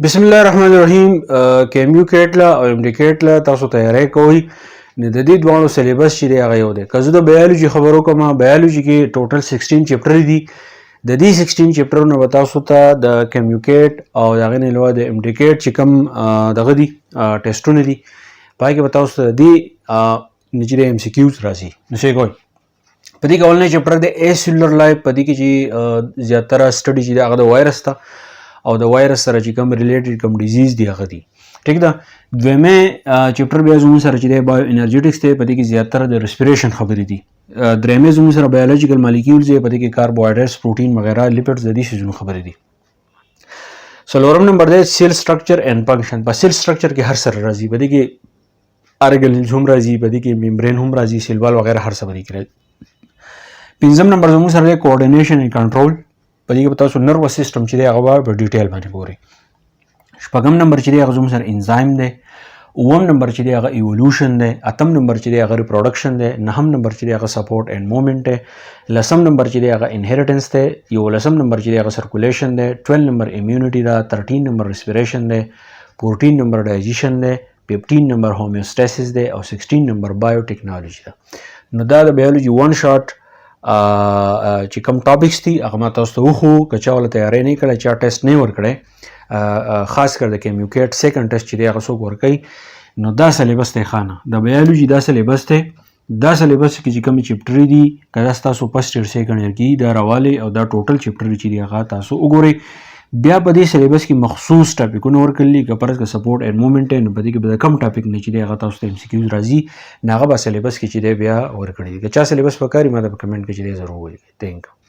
بسم الله الرحمن الرحیم. کیمیو کېټ له او ام ډي کېټ له تاسو تیاری کوئ نو د دې دواړو سلیبس چې دی هغه یو دی. که زه د بیالوجي خبرو کوم، بیالوجي کې ټوټل 16 چپټر دي. د دې 16 چپټرونو به تاسو ته د کیمیو کېټ او د هغې نه علاوه د ام ډي کېټ چې کوم دغه دي ټیسټونه دي په هغې کې به تاسو ته د دې چې دی ام سی کیوز راځي. نو څه کوئ په دې کې اولنی چپټر دی ای سیلولر لایف. په دې کې چې زیاتره سټډي چې دی هغه د وایرس ته او د وایرس سره چې کوم ریلیټډ کوم ډیزیز دی هغه دي. ټیک ده. دویمه چپټر بیا زموږ سره چې دی بایو انرجیټکس دی. په دې کې زیاتره د ریسپریشن خبرې دي. درېیمې زموږ سره بایولوژیکل مالیکیولز دی. په دې کې کاربوهایډریټس، پروټین وغیره، لیپډز د دې شیزونو خبرې دي. څلورم نمبر دی سیل سټرکچر اینڈ فنکشن. په سیل سټرکچر کې هر سره راځي. په دې کې ارګنلز هم راځي، په دې کې میمبرین هم راځي، سیل وال وغیره هر څه په دې کې راځي. پنځم نمبر زموږ سره دی کوارډینیشن اینډ کنټرول. په دې کې به تاسو نروس سیسټم چې دی هغه به په ډیټیل باندې ګورئ. شپږم نمبر چې دی هغه زموږ سره انزایم دی. اووم نمبر چې دی هغه ایولوشن دی. اتم نمبر چې دی هغه ریپروډکشن دی. نهم نمبر چې دی هغه سپورټ اینڈ موومنټ دی. لسم نمبر چې دی هغه انهیریټنس دی. یولسم نمبر چې دی هغه سرکولیشن دی. 12 نمبر امیونټي ده. 13 نمبر ریسپریشن دی. 14 نمبر ډایجیشن دی. 15 نمبر هومیوستاسیس دی او 16 نمبر بایو ټیکنالوژي ده. نو دا د بیولوژي ون شاٹ چې کوم ټاپکس دي هغه ما تاسو ته وښو. که چا ولې تیاری نه کړی، چا ټیسټ نه ورکړی، خاص کر د کیمیو کېټ سیکنډ ټیسټ چې دی هغه څوک ورکوي، نو دا سلیبس دی ښه نه. د بیولوژي دا سلیبس دی. دا سلیبس کې چې کومې چپټرې دي که دا ستاسو فرسټ ایئر سیکنډ ایئر کې دا راوالی او دا ټوټل چپټر چې دی هغه تاسو وګورئ. بیا په دې سلیبس کې مخصوص ټاپکونه ورکړلي. که فرض که سپورټ اینډ موومنټ نو په دې کې به د کم ټاپک نه چې دی هغه تاسو ته ام سی کیوز راځي، نو هغه به سلیبس کې چې دی بیا ورکړي. که چا سلیبس پکار وي ما ته په کمنټ کې چې دی ضرور ولیکئ. تھینک یو.